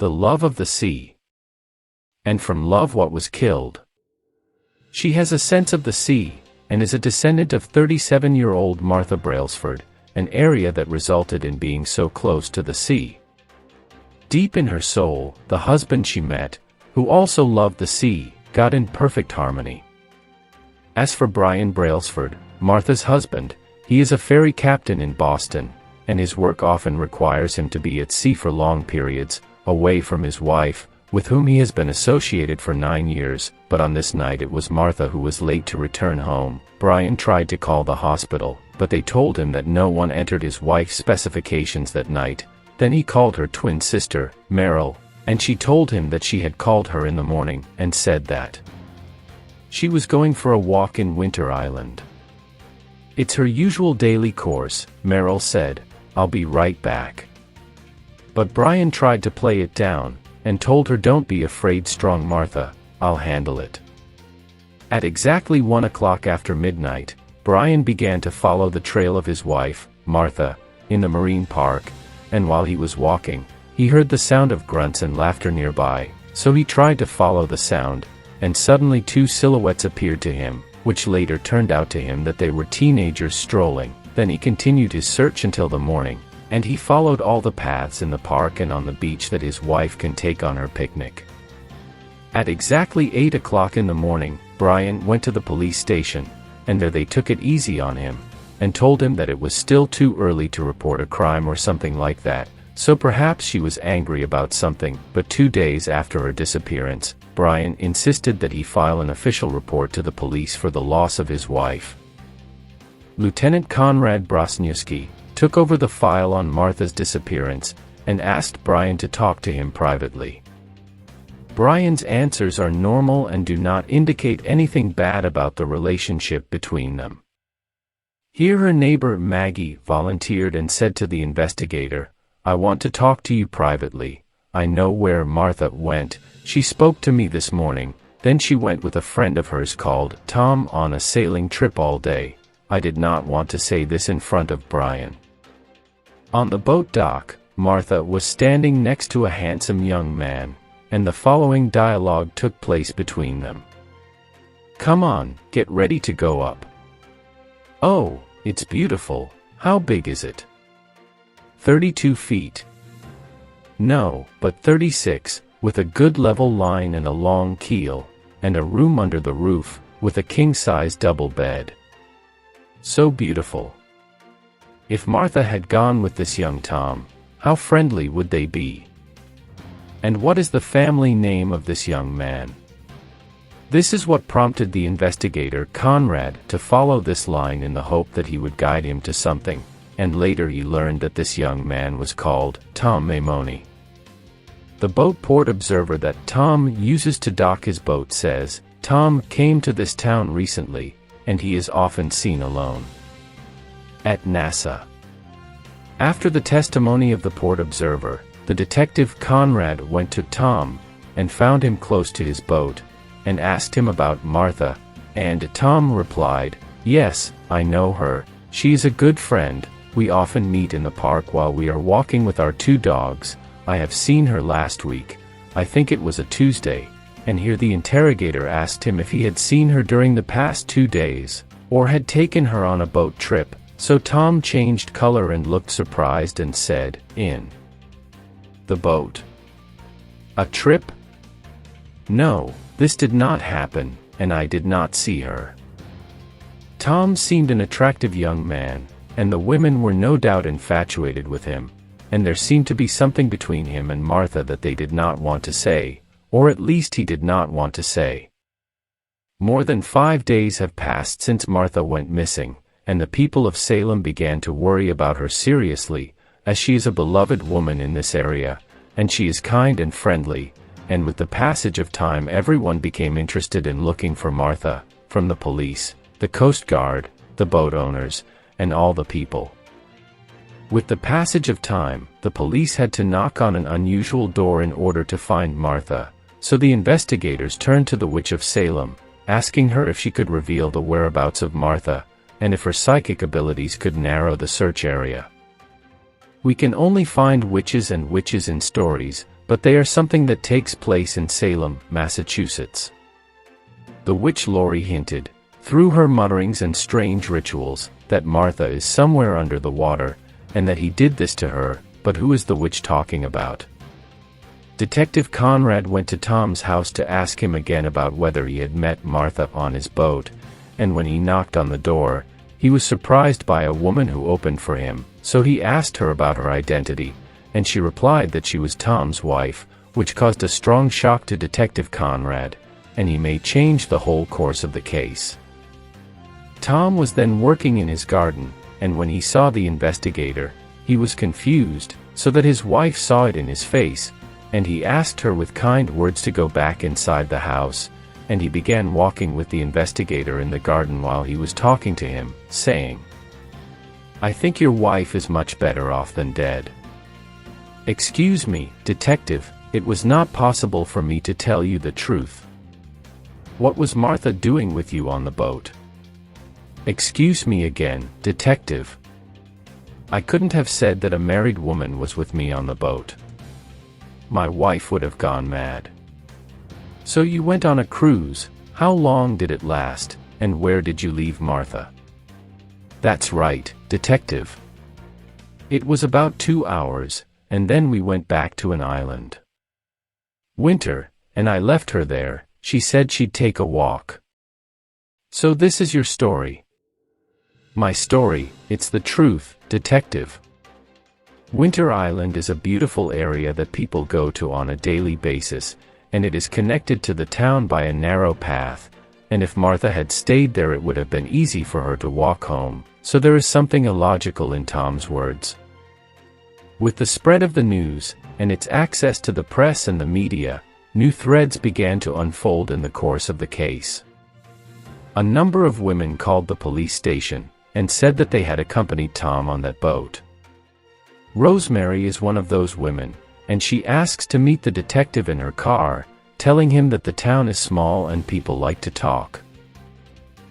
the love of the sea. And from love what was killed. She has a sense of the sea, and is a descendant of 37-year-old Martha Brailsford, an area that resulted in being so close to the sea. Deep in her soul, the husband she met, who also loved the sea, got in perfect harmony. As for Brian Brailsford, Martha's husband, he is a ferry captain in Boston, and his work often requires him to be at sea for long periods, away from his wife, with whom he has been associated for 9 years, but on this night it was Martha who was late to return home. Brian tried to call the hospital, but they told him that no one entered his wife's specifications that night. Then he called her twin sister, Meryl, and she told him that she had called her in the morning and said that she was going for a walk in Winter Island. It's her usual daily course, Meryl said. I'll be right back. But Brian tried to play it down, and told her, don't be afraid, strong Martha, I'll handle it. At exactly 1 o'clock after midnight, Brian began to follow the trail of his wife, Martha, in the marine park, and while he was walking, he heard the sound of grunts and laughter nearby, so he tried to follow the sound, and suddenly 2 silhouettes appeared to him, which later turned out to him that they were teenagers strolling. Then he continued his search until the morning, and he followed all the paths in the park and on the beach that his wife can take on her picnic. At exactly 8 o'clock in the morning, Brian went to the police station, and there they took it easy on him, and told him that it was still too early to report a crime or something like that, so perhaps she was angry about something. But 2 days after her disappearance, Brian insisted that he file an official report to the police for the loss of his wife. Lieutenant Konrad Brosniewski took over the file on Martha's disappearance, and asked Brian to talk to him privately. Brian's answers are normal and do not indicate anything bad about the relationship between them. Here her neighbor Maggie volunteered and said to the investigator, I want to talk to you privately. I know where Martha went. She spoke to me this morning. Then she went with a friend of hers called Tom on a sailing trip all day. I did not want to say this in front of Brian. On the boat dock, Martha was standing next to a handsome young man, and the following dialogue took place between them. Come on, get ready to go up. Oh, it's beautiful. How big is it? 32 feet. No, but 36, with a good level line and a long keel, and a room under the roof, with a king-size double bed. So beautiful. If Martha had gone with this young Tom, how friendly would they be? And what is the family name of this young man? This is what prompted the investigator Conrad to follow this line in the hope that he would guide him to something, and later he learned that this young man was called Tom Maimoni. The boat port observer that Tom uses to dock his boat says, Tom came to this town recently, and he is often seen alone at NASA. After the testimony of the port observer, the detective Conrad went to Tom, and found him close to his boat, and asked him about Martha, and Tom replied, Yes, I know her, she is a good friend, we often meet in the park while we are walking with our 2 dogs, I have seen her last week, I think it was a Tuesday, and here the interrogator asked him if he had seen her during the past 2 days, or had taken her on a boat trip, so Tom changed color and looked surprised and said, In the boat. A trip? No, this did not happen, and I did not see her. Tom seemed an attractive young man, and the women were no doubt infatuated with him, and there seemed to be something between him and Martha that they did not want to say, or at least he did not want to say. More than 5 days have passed since Martha went missing, and the people of Salem began to worry about her seriously, as she is a beloved woman in this area, and she is kind and friendly, and with the passage of time everyone became interested in looking for Martha, from the police, the Coast Guard, the boat owners, and all the people. With the passage of time, the police had to knock on an unusual door in order to find Martha, so the investigators turned to the Witch of Salem, asking her if she could reveal the whereabouts of Martha, and if her psychic abilities could narrow the search area. We can only find witches and witches in stories, but they are something that takes place in Salem, Massachusetts. The witch Laurie hinted, through her mutterings and strange rituals, that Martha is somewhere under the water, and that he did this to her, but who is the witch talking about? Detective Conrad went to Tom's house to ask him again about whether he had met Martha on his boat, and when he knocked on the door, he was surprised by a woman who opened for him, so he asked her about her identity, and she replied that she was Tom's wife, which caused a strong shock to Detective Conrad, and he may change the whole course of the case. Tom was then working in his garden, and when he saw the investigator, he was confused, so that his wife saw it in his face, and he asked her with kind words to go back inside the house, and he began walking with the investigator in the garden while he was talking to him, saying, "I think your wife is much better off than dead." "Excuse me, detective, it was not possible for me to tell you the truth." "What was Martha doing with you on the boat?" "Excuse me again, detective. I couldn't have said that a married woman was with me on the boat. My wife would have gone mad." "So you went on a cruise, how long did it last, and where did you leave Martha?" "That's right, detective. It was about 2 hours, and then we went back to an island. Winter, and I left her there, she said she'd take a walk." "So this is your story?" "My story, it's the truth, detective. Winter Island is a beautiful area that people go to on a daily basis, and it is connected to the town by a narrow path, and if Martha had stayed there it would have been easy for her to walk home, so there is something illogical in Tom's words. With the spread of the news, and its access to the press and the media, new threads began to unfold in the course of the case. A number of women called the police station, and said that they had accompanied Tom on that boat. Rosemary is one of those women, and she asks to meet the detective in her car, telling him that the town is small and people like to talk.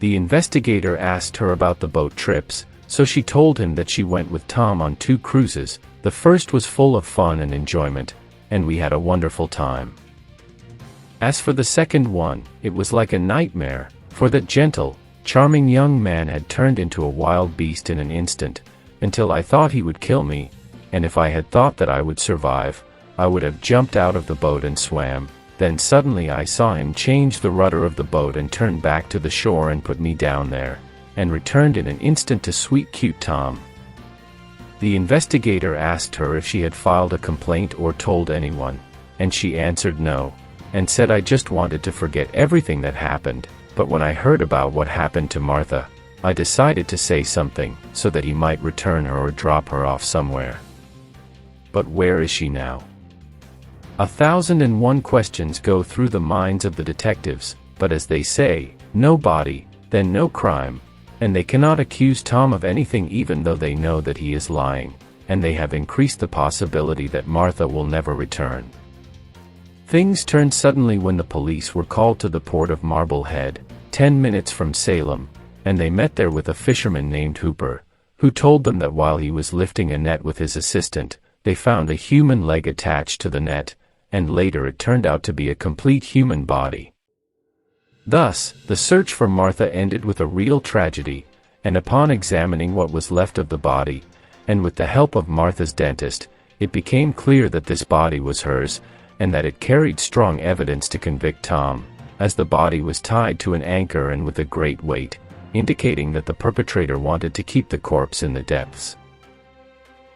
The investigator asked her about the boat trips, so she told him that she went with Tom on 2 cruises. The first was full of fun and enjoyment, and we had a wonderful time. As for the second one, it was like a nightmare, for that gentle, charming young man had turned into a wild beast in an instant, until I thought he would kill me, and if I had thought that I would survive, I would have jumped out of the boat and swam. Then suddenly I saw him change the rudder of the boat and turn back to the shore and put me down there, and returned in an instant to sweet cute Tom." The investigator asked her if she had filed a complaint or told anyone, and she answered no, and said, "I just wanted to forget everything that happened, but when I heard about what happened to Martha, I decided to say something, so that he might return her or drop her off somewhere." But where is she now? 1,001 questions go through the minds of the detectives, but as they say, no body, then no crime, and they cannot accuse Tom of anything even though they know that he is lying, and they have increased the possibility that Martha will never return. Things turned suddenly when the police were called to the port of Marblehead, 10 minutes from Salem, and they met there with a fisherman named Hooper, who told them that while he was lifting a net with his assistant, they found a human leg attached to the net, and later it turned out to be a complete human body. Thus, the search for Martha ended with a real tragedy, and upon examining what was left of the body, and with the help of Martha's dentist, it became clear that this body was hers, and that it carried strong evidence to convict Tom, as the body was tied to an anchor and with a great weight, indicating that the perpetrator wanted to keep the corpse in the depths.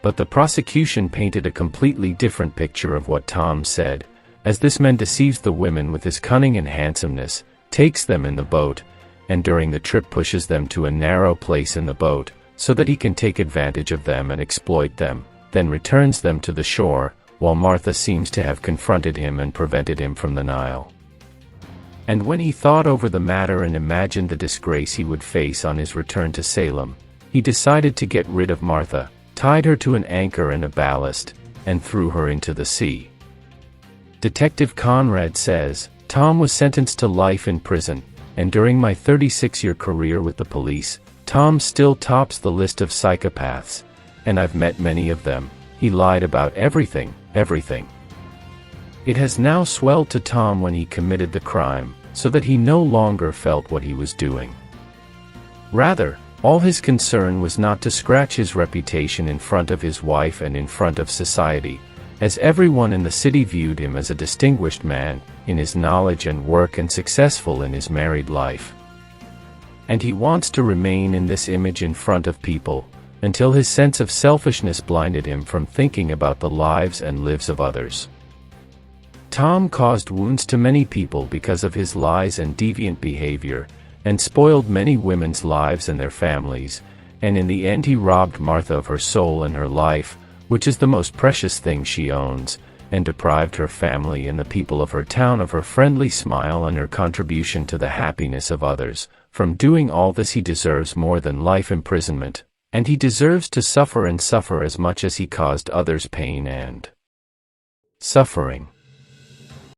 But the prosecution painted a completely different picture of what Tom said, as this man deceives the women with his cunning and handsomeness, takes them in the boat, and during the trip pushes them to a narrow place in the boat, so that he can take advantage of them and exploit them, then returns them to the shore, while Martha seems to have confronted him and prevented him from the Nile. And when he thought over the matter and imagined the disgrace he would face on his return to Salem, he decided to get rid of Martha, tied her to an anchor and a ballast, and threw her into the sea. Detective Conrad says, "Tom was sentenced to life in prison, and during my 36-year career with the police, Tom still tops the list of psychopaths, and I've met many of them. He lied about everything, everything. It has now swelled to Tom when he committed the crime, so that he no longer felt what he was doing. Rather, all his concern was not to scratch his reputation in front of his wife and in front of society, as everyone in the city viewed him as a distinguished man, in his knowledge and work and successful in his married life. And he wants to remain in this image in front of people, until his sense of selfishness blinded him from thinking about the lives and lives of others. Tom caused wounds to many people because of his lies and deviant behavior, and spoiled many women's lives and their families, and in the end he robbed Martha of her soul and her life, which is the most precious thing she owns, and deprived her family and the people of her town of her friendly smile and her contribution to the happiness of others. From doing all this he deserves more than life imprisonment, and he deserves to suffer and suffer as much as he caused others pain and suffering.